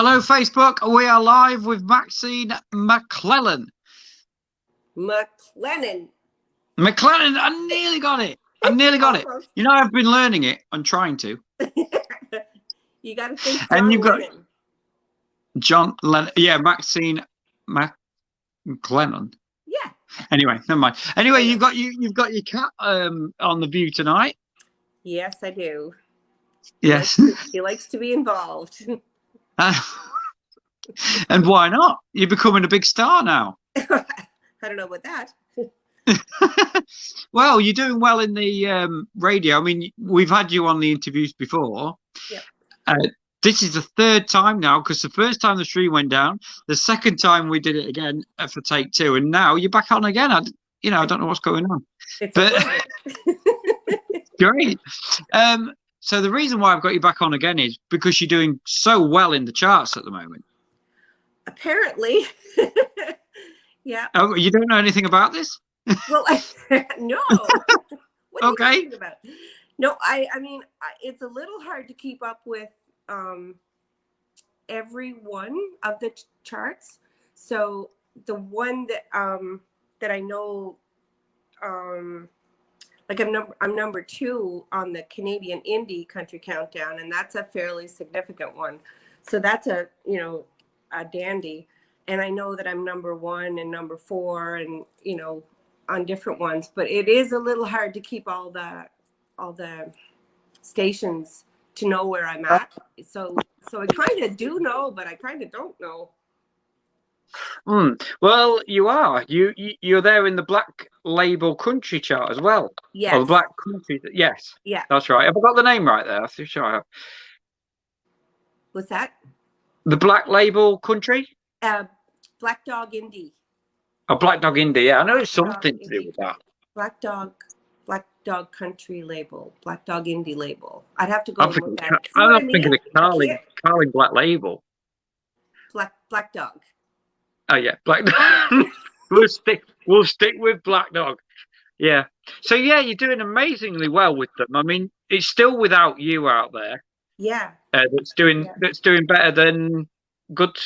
Hello, Facebook. We are live with Maxine Maclennan. Maclennan. Maclennan. I nearly got it. I nearly got it. You know, I've been learning it. I'm trying to. You got to think John and you've got Lennon. John Lennon. Yeah, Maxine Maclennan. Yeah. Anyway, never mind. Anyway, you've got your cat on the View tonight. Yes, I do. Yes. He likes to be involved. And why not? You're becoming a big star now. I don't know about that. Well, you're doing well in the radio. I mean, we've had you on the interviews before. Yeah. This is the third time now, because the first time the stream went down, the second time we did it again for take 2, and now you're back on again. I don't know what's going on. But great. So the reason why I've got you back on again is because you're doing so well in the charts at the moment. Apparently. Yeah. Oh, you don't know anything about this? Well, no. What are you talking about? No, I mean, it's a little hard to keep up with every one of the charts. So the one that that I know, like I'm number 2 on the Canadian Indie Country Countdown, and that's a fairly significant one. So that's a dandy. And I know that I'm number 1 and number 4, and on different ones. But it is a little hard to keep all the stations to know where I'm at. So I kind of do know, but I kind of don't know. Well, you are. You're there in the Black Label Country chart as well. Yes. Or the Black Country. Yes. Yeah. That's right. Have I got the name right there? I'm sure I have. What's that? The Black Label Country? Black Dog Indie. Oh, Black Dog Indie. Yeah, I know it's something to do with that. Black Dog Country label. Black Dog Indie label. I'd have to go and look at it. I'm not thinking of Carling Black Label. Black Dog. Oh yeah, Black Dog. We'll stick with Black Dog. Yeah. So yeah, you're doing amazingly well with them. I mean, it's still without you out there. Yeah. That's doing better than Good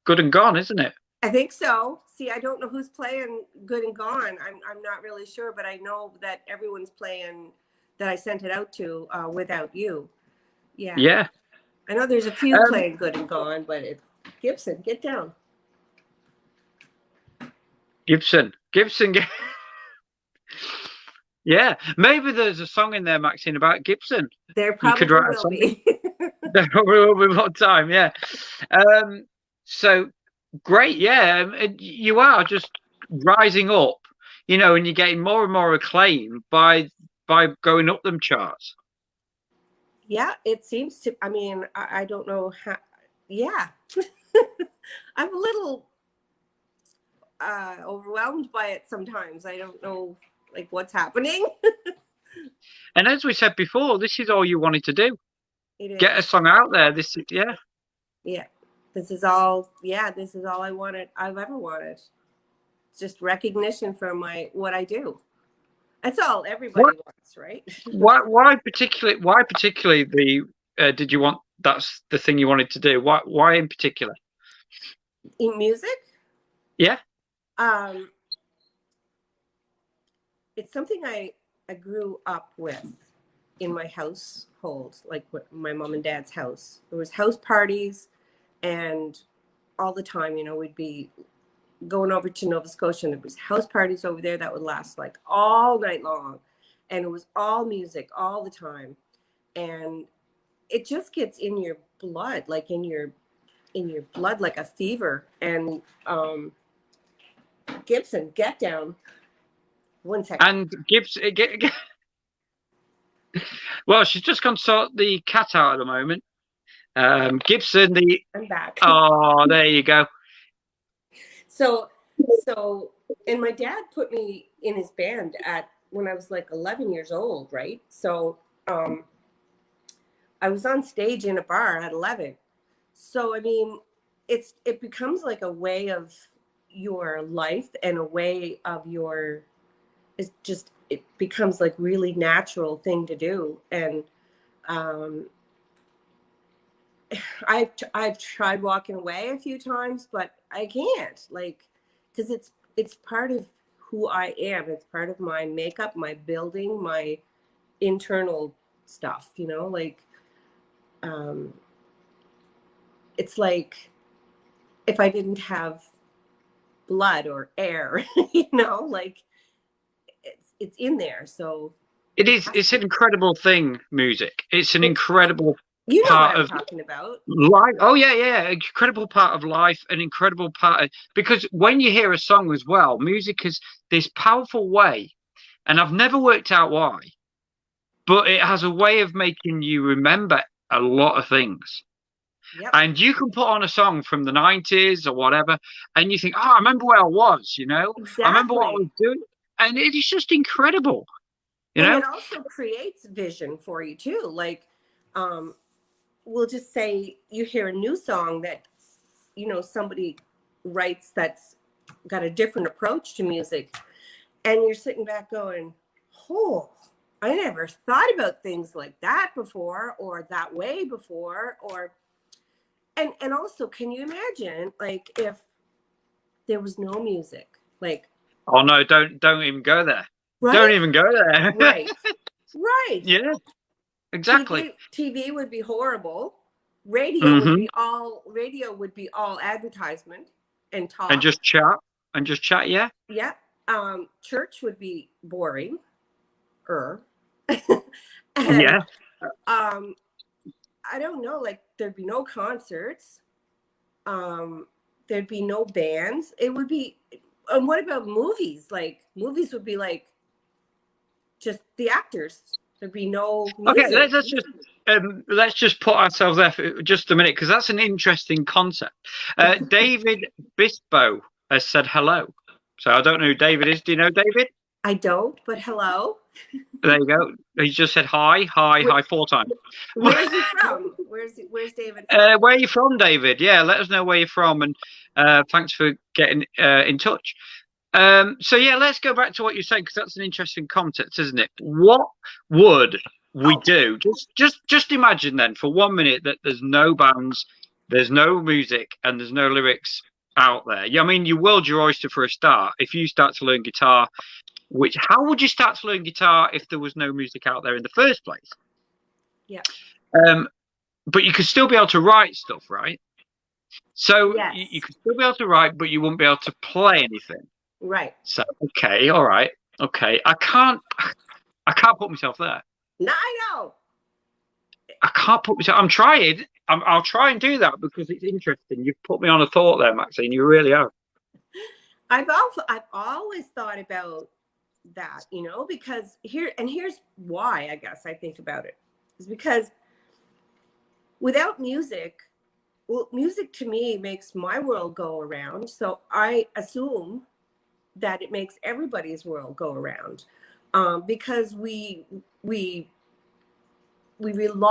and Gone, isn't it? I think so. See, I don't know who's playing Good and Gone. I'm not really sure, but I know that everyone's playing that I sent it out to without you. Yeah. Yeah. I know there's a few playing Good and Gone, but it's Gibson, get down. Gibson. Yeah, maybe there's a song in there, Maxine, about Gibson. There probably will be. There probably will be more time, yeah. So great, yeah. You are just rising up, and you're getting more and more acclaim by going up them charts. Yeah, it seems to. I mean, I don't know how. Yeah, I'm a little overwhelmed by it sometimes. I don't know, like, what's happening. And as we said before, this is all you wanted to do. It is. Get a song out there. This is Yeah. This is all I wanted. I've ever wanted. It's just recognition for what I do. That's all everybody wants, right? Why particularly did you want? That's the thing you wanted to do. Why in particular? In music? Yeah. It's something I grew up with in my household, like my mom and dad's house. There was house parties, and all the time, we'd be going over to Nova Scotia, and there was house parties over there that would last like all night long, and it was all music all the time, and it just gets in your blood, like in your blood, like a fever. And Gibson, get down. 1 second. And Gibson, well, she's just gone to sort the cat out at the moment. Gibson, I'm back. Oh, there you go. So, and my dad put me in his band when I was like 11 years old, right? So, I was on stage in a bar at 11. So, I mean, it becomes like a way of your life and a way of it becomes like really natural thing to do. And I've tried walking away a few times, but I can't, like, because it's part of who I am. It's part of my makeup, my building, my internal stuff, you know, like, um it's like if I didn't have blood or air, you know, like it's in there, so it has It's to. an incredible thing, music. It's an It, incredible you know what part I'm of talking about. life. Oh yeah, yeah, incredible part of life, an incredible part of, because when you hear a song as well, music is this powerful way, and I've never worked out why, but it has a way of making you remember a lot of things. Yep, And you can put on a song from the 90s or whatever, and you think, oh, I remember where I was, you know, I remember what I exactly. was doing, and it is just incredible, you And know. it also creates vision for you too, like, um we'll just say you hear a new song that, you know, somebody writes that's got a different approach to music, and you're sitting back going, oh, I never thought about things like that before, or that way before, or and also, can you imagine, like, if there was no music, like, Oh no, don't even go there. Don't right, even go there. right, right. Yeah, exactly. TV would be horrible. Radio would Hmm. be all advertisement and And talk. just chat and just chat. Yeah, Yeah. Church would be boring. And yeah. um, I don't know, like, there'd be no concerts. Um, there'd be no bands. It would be, and what about movies? Like, movies would be like just the actors. There'd be no Okay, music. let's just put ourselves there for just a minute because that's an interesting concept. David Bispo has said hello, so I don't know who David is. Do you know David? I don't, but hello. There you go. He just said hi, hi, Where, hi 4 times. where's he from? Where's David from? Where are you from, David? Yeah, let us know where you're from, and thanks for getting in touch. So yeah, let's go back to what you said because that's an interesting concept, isn't it? What would we Oh, do? Just imagine then for 1 minute that there's no bands, there's no music, and there's no lyrics out there. Yeah, I mean, your world's your oyster for a start. If you start to learn guitar, which how would you start to learn guitar if there was no music out there in the first place? yeah. Um, but you could still be able to write stuff, right? So you Yes. could still be able to write, but you wouldn't be able to play anything. Right. So okay, all right, okay. I can't put myself there. No, I know. I can't put myself. I'm trying. I'll try and do that because it's interesting. You've put me on a thought there, Maxine. You really have. I've always thought about that, you know, because here's why I guess I think about it is because without music, well, music to me makes my world go around. So I assume that it makes everybody's world go around, because we rely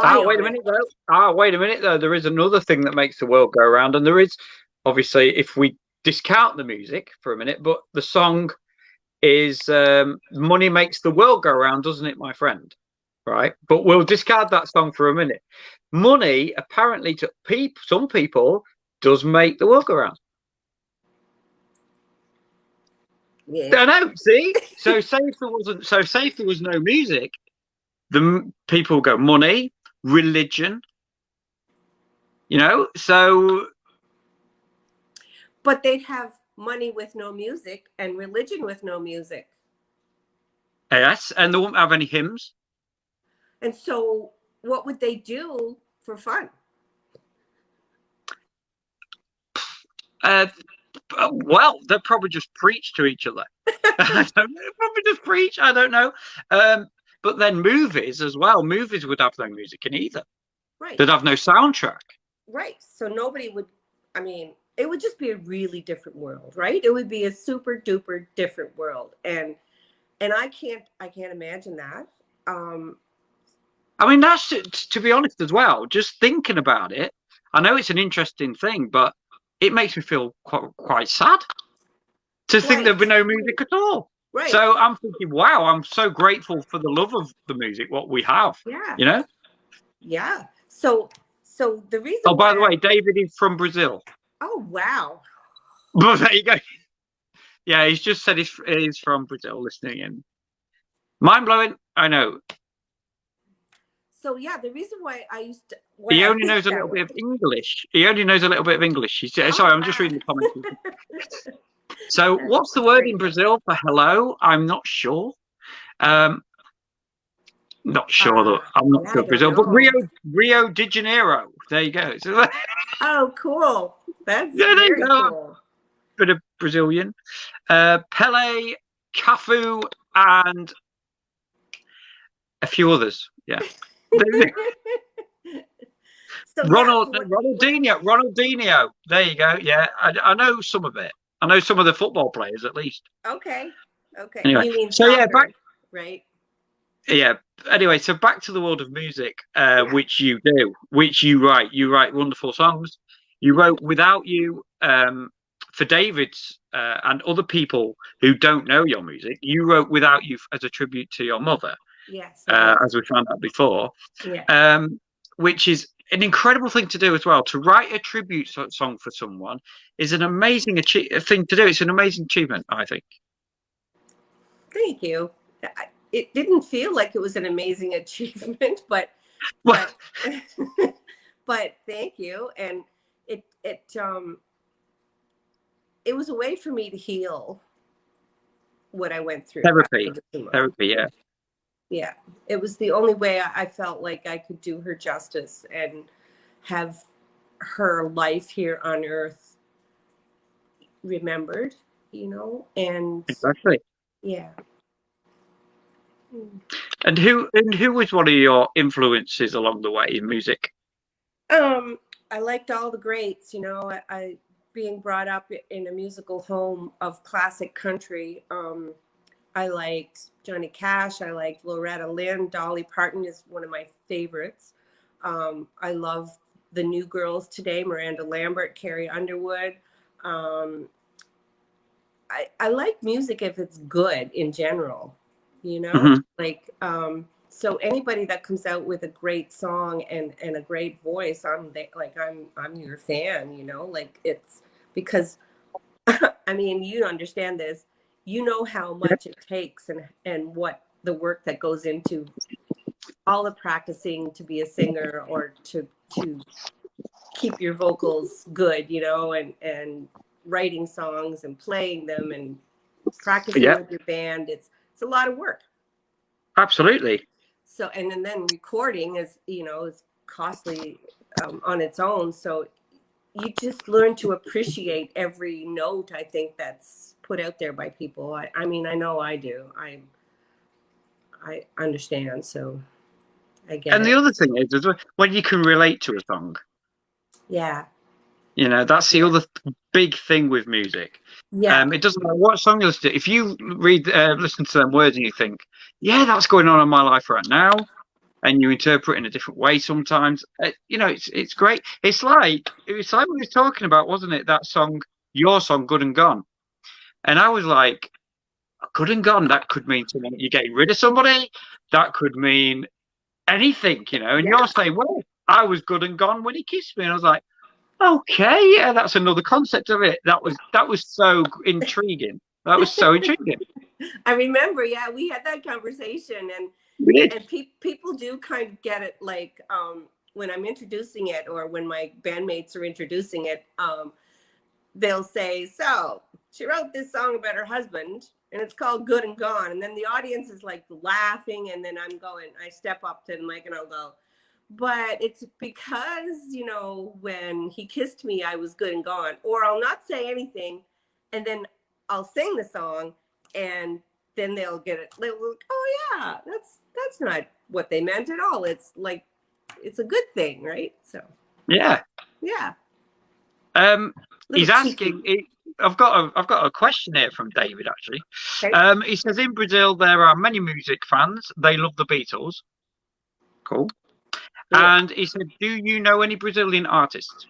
Ah, wait on a it. minute though. Ah, wait a minute though. There is another thing that makes the world go around, and there is obviously if we discount the music for a minute, but the song is "Money Makes the World Go Round," doesn't it, my friend? Right? But we'll discard that song for a minute. Money apparently to some people does make the world go round. Yeah. I know. See, say if there was no music, the people go money, religion. You know, so But they'd have money with no music and religion with no music. yes, and they won't have any hymns. And so what would they do for fun? Uh, well, they'll probably just preach to each other. I don't know. Probably just preach. I don't know. Um, but then movies as well. Movies would have no music in either. Right. They'd have no soundtrack. Right. So nobody would, I mean, it would just be a really different world, right? It would be a super duper different world. And I can't imagine that. I mean, that's to be honest as well. Just thinking about it, I know it's an interesting thing, but it makes me feel quite sad to think Right. there'd be no music at all. Right. So I'm thinking, wow, I'm so grateful for the love of the music, what we have, Yeah. you know? Yeah. So So the reason Oh, by why the way, David is from Brazil. oh wow. But there you go. Yeah, he's just said he's from Brazil, listening in. Mind blowing, I know. So yeah, the reason why I used to He why I only think knows a that little bit way. of English. He only knows a little bit of English. Sorry, Oh I'm just wow. reading the comments. So, what's the That's word great. in Brazil for hello? I'm not sure. Um, Not sure that I'm not Yeah, sure I don't Brazil, but know. Rio de Janeiro. There you go. So, Oh, cool. That's yeah, there you very go. cool. Bit of Brazilian. Pele, Cafu, and a few others. Yeah. So yeah, so what I Ronaldinho. There you go. Yeah, I know some of it. I know some of the football players at least. okay. Okay. Anyway, You mean so yeah, soccer, right? yeah. Anyway, so back to the world of music, Yeah. which you do, which you write. You write wonderful songs. You Yeah. wrote "Without You" for David's and other people who don't know your music. You wrote "Without You" as a tribute to your mother, Yes, I did. as we found out before, Yeah. which is an incredible thing to do as well. To write a tribute song for someone is an amazing thing to do. It's an amazing achievement, I think. Thank you. It didn't feel like it was an amazing achievement, Well, but but thank you. And it it was a way for me to heal what I went through therapy, after the chemo. therapy, yeah. Yeah, it was the only way I felt like I could do her justice and have her life here on earth remembered, and Exactly. yeah. And who was one of your influences along the way in music? Um, I liked all the greats, I being brought up in a musical home of classic country. I liked Johnny Cash. I liked Loretta Lynn. Dolly Parton is one of my favorites. I love the new girls today, Miranda Lambert, Carrie Underwood. Um, I like music if it's good in general, Hmm. like so anybody that comes out with a great song and a great voice, I'm your fan, like it's because I mean, you understand this, how much it takes and what the work that goes into all the practicing to be a singer or to keep your vocals good, and writing songs and playing them and practicing Yeah, with your band. It's a lot of work. absolutely. So and then recording is costly on its own. So you just learn to appreciate every note, I think, that's put out there by people. I mean, I know I do. I understand, so I get And the it. other thing is, when you can relate to a song, Yeah. that's the Yeah. other big thing with music. Yeah. It doesn't matter what song you listen to. If you listen to them words and you think, yeah, that's going on in my life right now, and you interpret in a different way sometimes, it's great. It's like we were talking about, wasn't it? That song, your song, "Good and Gone," and I was like, "Good and Gone." That could mean someone you're getting rid of somebody. That could mean anything, And Yeah. you're saying, "Well, I was good and gone when he kissed me," and I was like, "Okay, yeah, that's another concept of it." That was so intriguing. That was so intriguing. I remember, yeah, we had that conversation, and We did. people do kind of get it, like when I'm introducing it or when my bandmates are introducing it, they'll say, so she wrote this song about her husband and it's called Good and Gone. And then the audience is like laughing. And then I step up to the mic and I'll go, but it's because, when he kissed me, I was good and gone. Or I'll not say anything. And then I'll sing the song and then they'll get it. They'll look, oh yeah, that's not what they meant at all. It's like, it's a good thing, right? So, Yeah. yeah. Um, Little he's cheeky. asking. I've got a question here from David actually. Okay. He says in Brazil there are many music fans. They love the Beatles. Cool. Yeah. And he said, "Do you know any Brazilian artists?"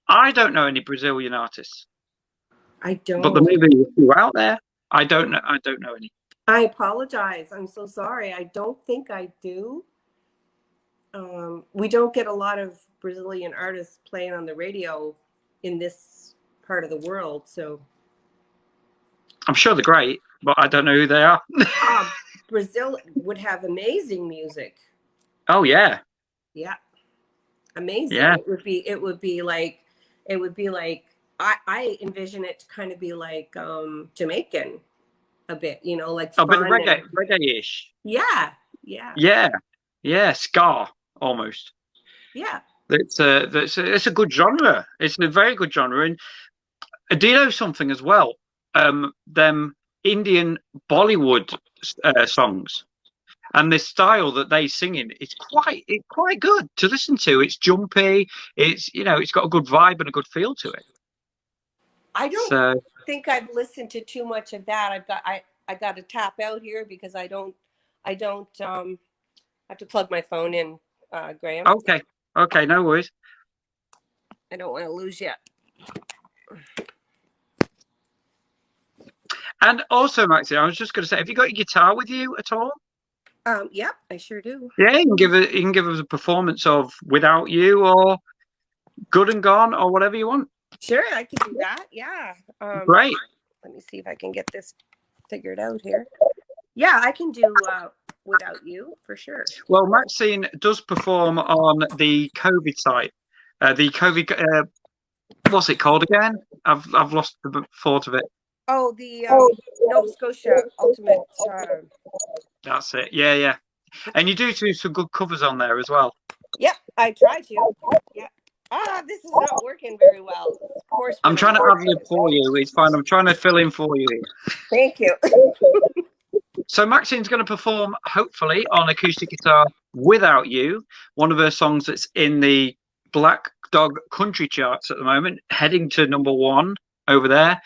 I don't know any Brazilian artists, I but there don't. may be a few out there. I don't know. I don't know any. I apologize. I'm so sorry. I don't think I do. We don't get a lot of Brazilian artists playing on the radio in this part of the world. So I'm sure they're great, but I don't know who they are. Brazil would have amazing music. Oh yeah, Yeah, amazing. yeah. It would be like I envision it to kind of be like Jamaican a bit, you know, like A bit fun and reggae-ish. yeah, yeah, Yeah, yeah. Ska almost. yeah. It's a good genre. It's a very good genre. And do you know something as well? Them Indian Bollywood songs and the style that they sing in, it's quite good to listen to. It's jumpy. It's got a good vibe and a good feel to it. I don't So think I've listened to too much of that. I got to tap out here because I don't have to plug my phone in, Graham. okay, okay, no worries. I don't want to lose you. And also, Maxie, I was just going to say, have you got your guitar with you at all? Yep, I sure do. Yeah, you can give us a performance of "Without You" or "Good and Gone" or whatever you want. Sure, I can do that. Yeah. Great. Let me see if I can get this figured out here. Yeah, I can do Without You for sure. Well, Maxine does perform on the COVID site. The COVID, what's it called again? I've lost the thought of it. Oh, the Nova Scotia Ultimate. That's it. Yeah, yeah. And you do some good covers on there as well. Yep, I try to. Yeah. This is not working very well. Of course, I'm trying to ad lib for you. It's fine. I'm trying to fill in for you. Thank you. So Maxine's going to perform, hopefully, on acoustic guitar "Without You," one of her songs that's in the Black Dog Country charts at the moment, heading to #1 over there,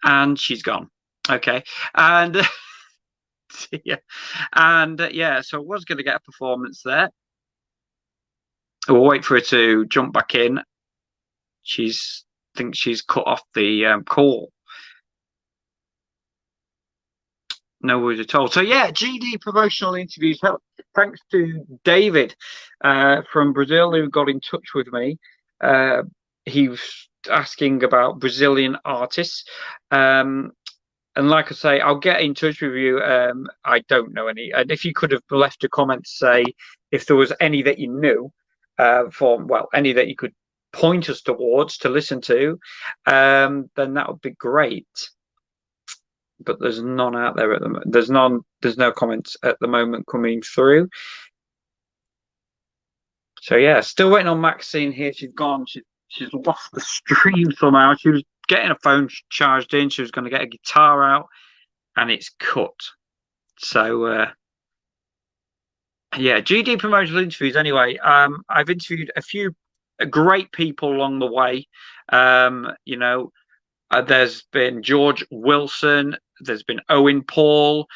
and she's gone. Okay, and yeah, and yeah, so I was going to get a performance there. We'll wait for her to jump back in. Thinks she's cut off the call. No worries at all. So yeah, GD promotional interviews. Thanks to David from Brazil who got in touch with me. He was asking about Brazilian artists. And like I say, I'll get in touch with you. I don't know any. And if you could have left a comment to say if there was any that you knew, any that you could point us towards to listen to, then that would be great. But there's none out there at the moment. There's no comments at the moment coming through. So yeah, still waiting on Maxine here. She's gone. She's lost the stream somehow. She was getting a phone charged in. She was going to get a guitar out, and it's cut. So yeah, GD promotional interviews. Anyway, I've interviewed a few great people along the way. There's been George Wilson. There's been Owen Paul,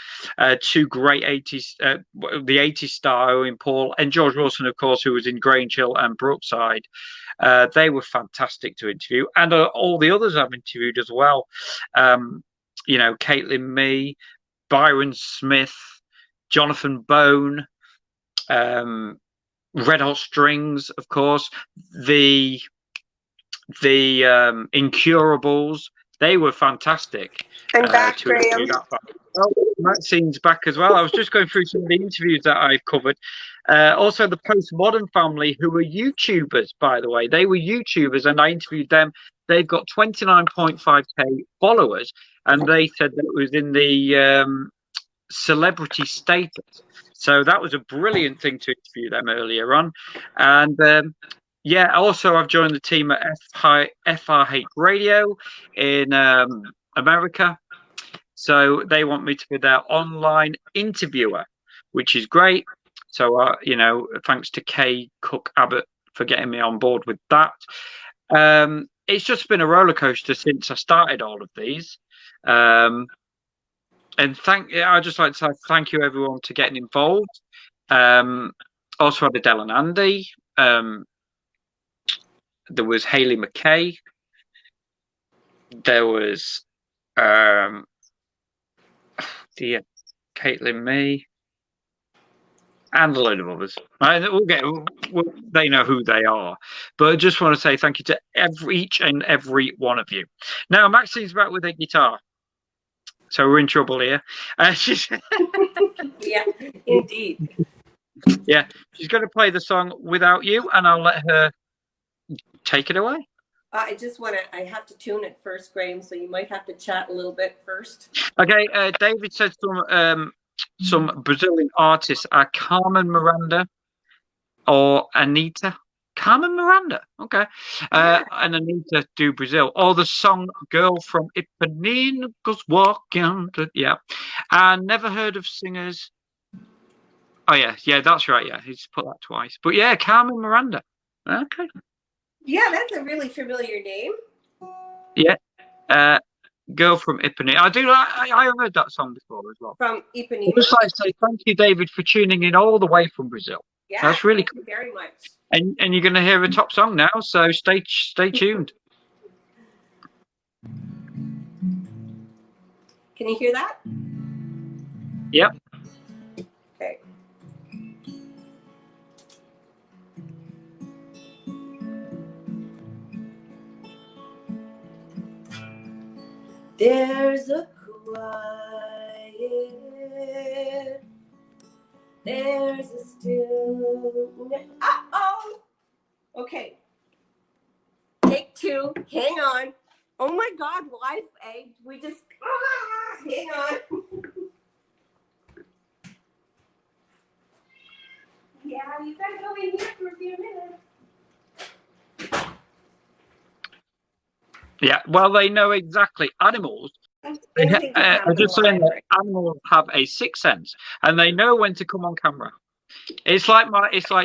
two great 80s, the 80s star Owen Paul and George Wilson, of course, who was in Grange Hill and Brookside. They were fantastic to interview, and all the others I've interviewed as well. Caitlin Mee, Byron Smith, Jonathan Bone, Red Hot Strings, of course, the Incurables. They were fantastic. I'm back, Graham. Oh, Maxine's back as well. I was just going through some of the interviews that I've covered. Also, the Postmodern family, who were YouTubers, by the way. They were YouTubers, and I interviewed them. They've got 29.5k followers, and they said that it was in the celebrity status. So that was a brilliant thing to interview them earlier on. And yeah, also I've joined the team at FRH Radio in America. So they want me to be their online interviewer, which is great. So, thanks to Kay Cook Abbott for getting me on board with that. It's just been a roller coaster since I started all of these. And I'd just like to say thank you everyone to getting involved. Also had Adele and Andy. There was Hayley McKay. There was Caitlin Mee. and a load of others. Right? They know who they are. But I just want to say thank you to each and every one of you. Now, Maxine's back with a guitar. So we're in trouble here. Yeah, indeed. Yeah, she's going to play the song Without You, and I'll let her take it away. I have to tune it first, Graham, so you might have to chat a little bit first. Okay, David said some Brazilian artists are Carmen Miranda or Anita. Carmen Miranda, okay. And Anita do Brazil. Or the song Girl from Ipanema Goes Walking. Yeah. And never heard of singers. Oh, yeah, that's right. Yeah, he's put that twice. But yeah, Carmen Miranda. Okay. Yeah, that's a really familiar name. Yeah. Girl from Ipanema. I have heard that song before as well. From Ipanema. I'd just like to say thank you, David, for tuning in all the way from Brazil. Yeah, that's really cool. Thank you very much. And you're going to hear a top song now, so stay tuned. Can you hear that? Yep. Okay. There's a quiet, there's a stillness. Uh-oh. Okay. Take two. Hang on. Oh my God, live egg. We just, hang on. Yeah, you gotta go in here for a few minutes. Yeah, well, they know exactly. Animals. I'm just saying that animals have a sixth sense, and they know when to come on camera. It's like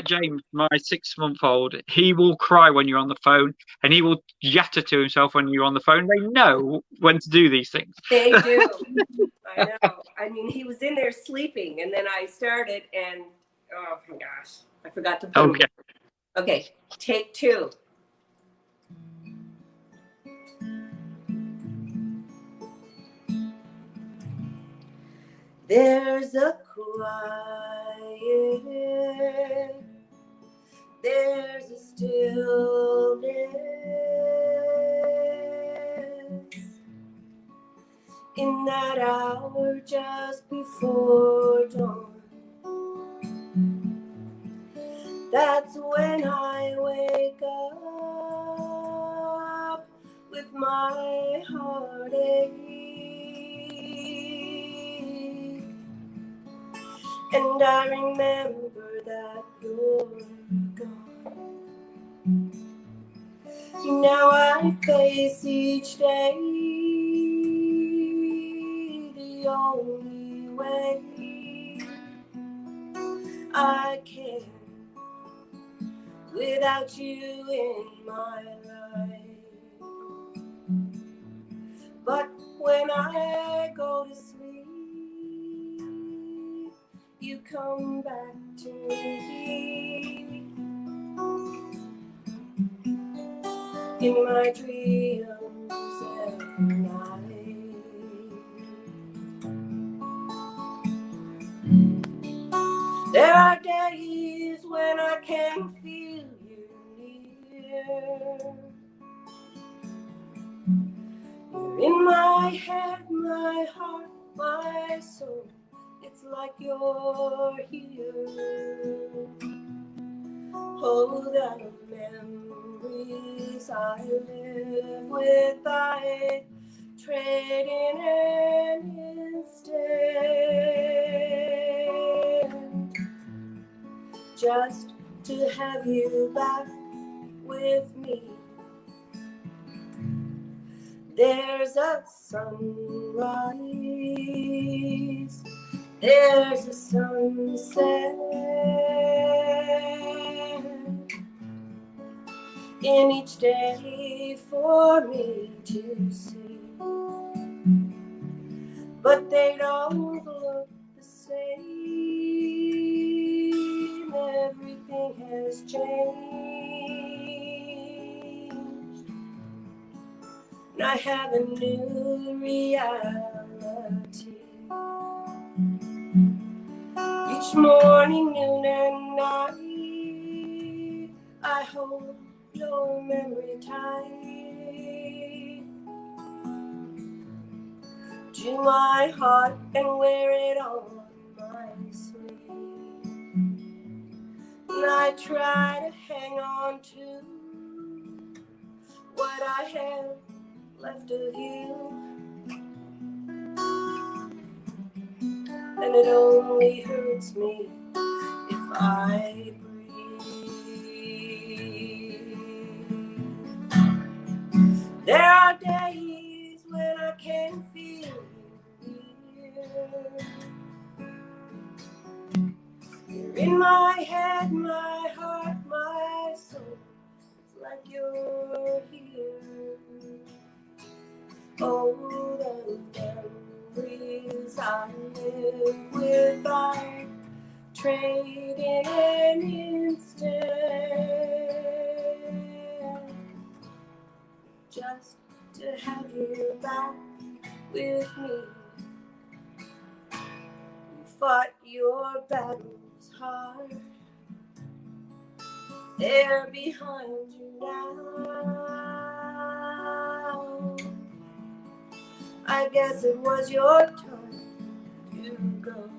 James, my 6-month-old. He will cry when you're on the phone, and he will yatter to himself when you're on the phone. They know when to do these things. They do. I know. I mean, he was in there sleeping, and then I started, and oh my gosh, I forgot to put him. Okay, take two. There's a quiet, there's a stillness in that hour just before dawn. That's when I wake up with my heartache. And I remember that you're gone. Now I face each day the only way I can, without you in my life. But when I go to sleep, you come back to me in my dreams every night. There are days when I can feel you near. You're in my head, my heart, my soul. It's like you're here. Oh, the memories I live with, I trade in an instant, just to have you back with me. There's a sunrise, there's a sunset in each day for me to see, but they don't look the same. Everything has changed, and I have a new reality. You Each morning, noon, and night, I hold your memory tight to my heart and wear it on my sleeve. And I try to hang on to what I have left of you. And it only hurts me if I breathe. There are days when I can feel you near. You're in my head, my heart, my soul. It's like you're here. Oh, the memories I live with, I trade in an instant, just to have you back with me. You fought your battles hard, they're behind you now. I guess it was your time to go.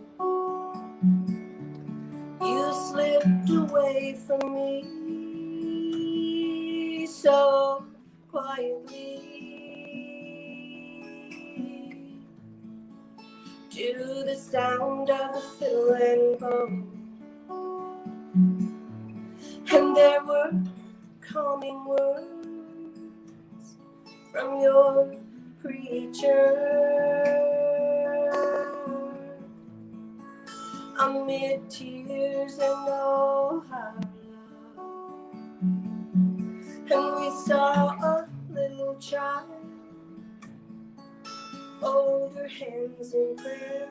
You slipped away from me so quietly, to the sound of the fiddle and bow. And there were calming words from your preacher amid tears and oh how love. And we saw a little child fold her hands in prayer,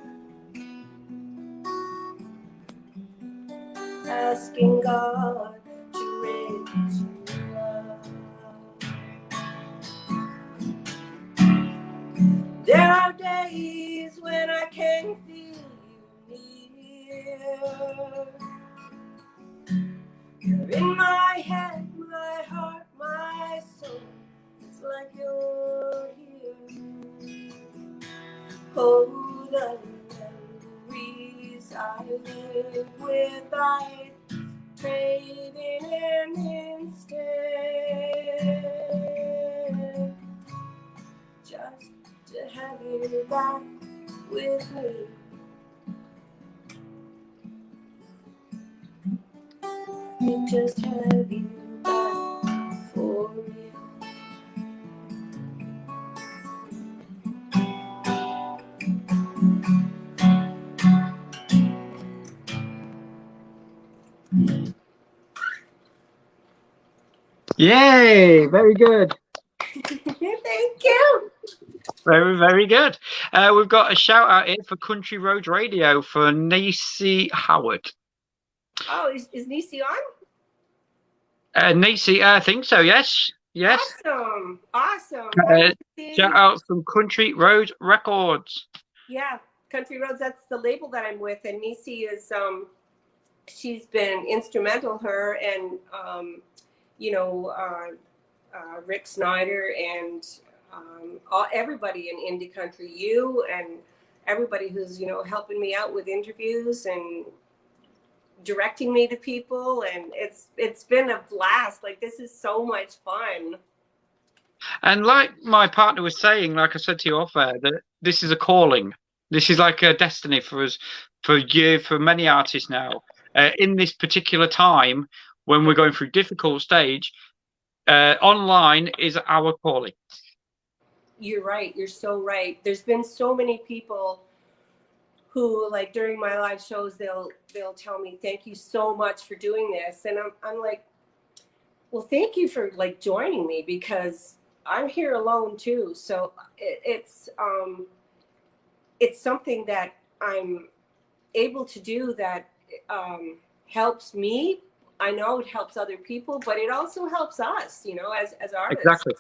asking God to raise you up. There are days when I can feel you near. You're in my head, my heart, my soul. It's like you're here. Oh, the memories I live with, I trade in an instant, just to have you back with me. And just have you back for me. Yay! Very good. Thank you. Very, very good. We've got a shout out here for Country Road Radio for Nacey Howard. Oh, is Nisi on? Nacey, I think so. Yes. Yes. Awesome. Shout out from Country Road Records. Yeah, Country Roads. That's the label that I'm with, and Nisi is she's been instrumental. Her and Rick Snyder and everybody in indie country, you and everybody who's helping me out with interviews and directing me to people, and it's been a blast. Like, this is so much fun. And like my partner was saying, like I said to you off air, that this is a calling. This is like a destiny for us, for you, for many artists now. In this particular time, when we're going through difficult stage, online is our calling. You're right. You're so right. There's been so many people who, like, during my live shows, they'll tell me, "Thank you so much for doing this," and I'm like, "Well, thank you for like joining me, because I'm here alone too." So it's something that I'm able to do that helps me. I know it helps other people, but it also helps us, as artists. Exactly.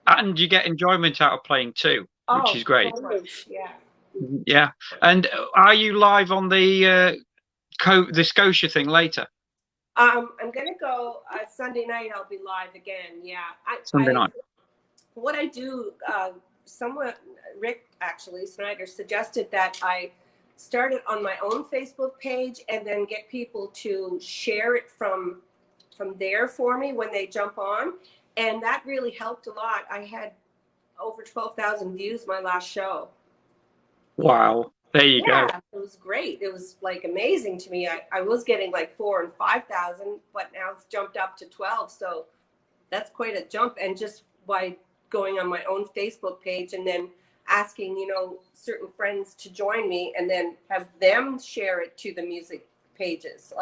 And you get enjoyment out of playing too, which is great. So much, yeah. Yeah. And are you live on the the Scotia thing later? I'm gonna go Sunday night. I'll be live again. Yeah, Sunday night. What I do, someone, Rick actually Snyder suggested that I start it on my own Facebook page and then get people to share it from there for me when they jump on, and that really helped a lot. I had over 12,000 views my last show. Wow. There you go. Yeah, it was great. It was like amazing to me. I was getting like 4,000 and 5,000, but now it's jumped up to 12. So that's quite a jump. And just by going on my own Facebook page and then asking, certain friends to join me and then have them share it to the music pages,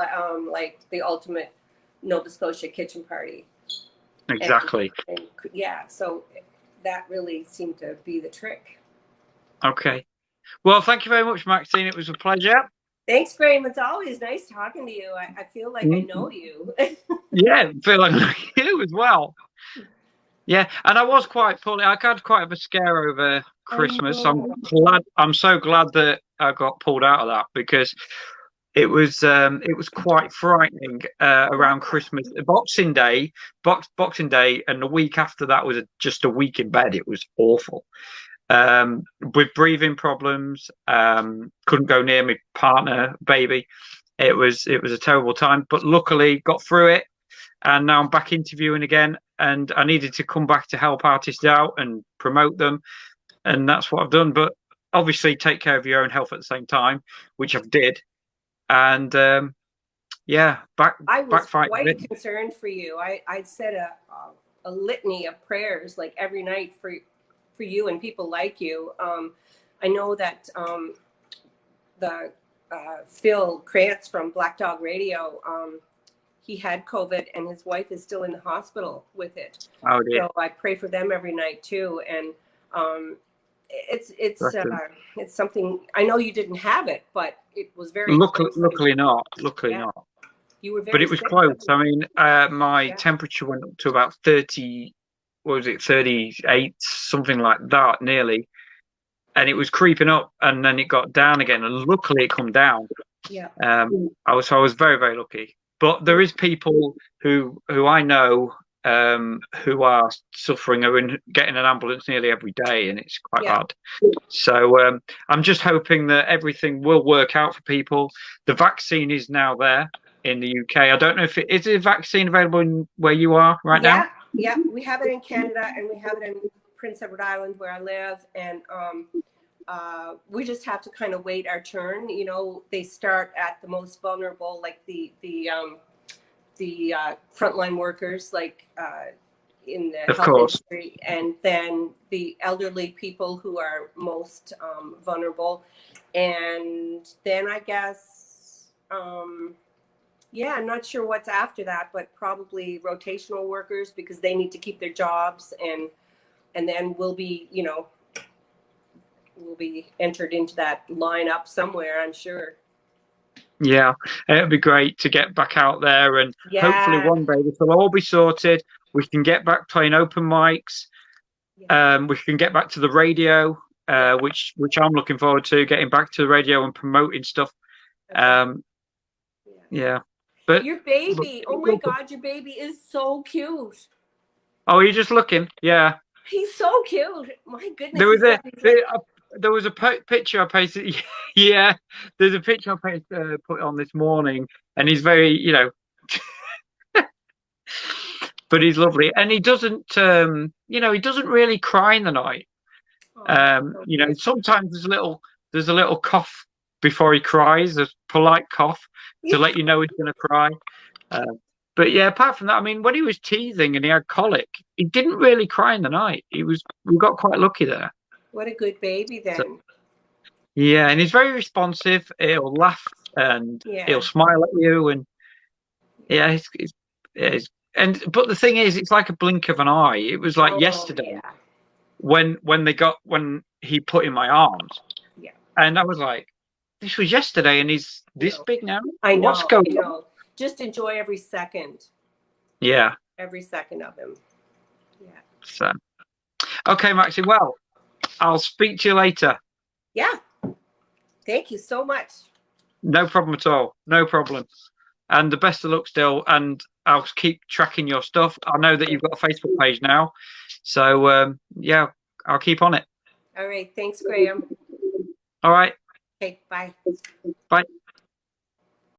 like the Ultimate Nova Scotia Kitchen Party. Exactly. And yeah, so that really seemed to be the trick. Okay. Well, thank you very much, Maxine. It was a pleasure. Thanks, Graham. It's always nice talking to you. I feel like I know you. Yeah, I feel like you as well. Yeah, and I was quite poorly. I had quite a scare over Christmas. I'm so glad that I got pulled out of that, because it was quite frightening around Christmas, Boxing Day, and the week after that was just a week in bed. It was awful. With breathing problems, couldn't go near my partner, baby. It was a terrible time, but luckily got through it, and now I'm back interviewing again. And I needed to come back to help artists out and promote them, and that's what I've done. But obviously, take care of your own health at the same time, which I've did. And yeah, I was fighting. quite concerned for you. I said a litany of prayers like every night for you and people like you. I know that the Phil Krantz from Black Dog Radio, he had COVID and his wife is still in the hospital with it. Oh dear. So I pray for them every night too. And it's something. I know you didn't have it, but it was very luckily not. You were very but it was sick, close. I mean, my temperature went up to about 30. What was it? 38, something like that, nearly. And it was creeping up, and then it got down again. And luckily, it come down. Yeah. I was very, very lucky. But there is people who I know who are suffering and getting an ambulance nearly every day, and it's quite bad. So I'm just hoping that everything will work out for people. The vaccine is now there in the UK. I don't know if is a vaccine available where you are right now. Yeah, we have it in Canada and we have it in Prince Edward Island where I live, and we just have to kind of wait our turn. They start at the most vulnerable, like the frontline workers, like in the health industry, and then the elderly people who are most vulnerable, and then I guess I'm not sure what's after that, but probably rotational workers, because they need to keep their jobs, and then we'll be entered into that lineup somewhere, I'm sure. Yeah, it'd be great to get back out there, and hopefully one day this will all be sorted. We can get back playing open mics. We can get back to the radio, which I'm looking forward to, getting back to the radio and promoting stuff. But your baby, oh my God, your baby is so cute. Oh, you're just looking? Yeah. He's so cute. My goodness. There was a picture I posted. Yeah, there's a picture I put on this morning, and he's very, but he's lovely, and he doesn't, he doesn't really cry in the night. Sometimes there's a little cough before he cries, a polite cough to let you know he's going to cry. But yeah, apart from that, I mean, when he was teething and he had colic, he didn't really cry in the night. We got quite lucky there. What a good baby then. So, yeah, and he's very responsive. He'll laugh and he'll smile at you, and but the thing is, it's like a blink of an eye. It was like yesterday when he put in my arms, and I was like, this was yesterday, and he's this big now. I know. What's going on? Just enjoy every second. Yeah. Every second of him. Yeah. So, okay, Maxie. Well, I'll speak to you later. Yeah. Thank you so much. No problem at all. No problem. And the best of luck still. And I'll keep tracking your stuff. I know that you've got a Facebook page now. So, yeah, I'll keep on it. All right. Thanks, Graham. All right. Okay. Bye. Bye.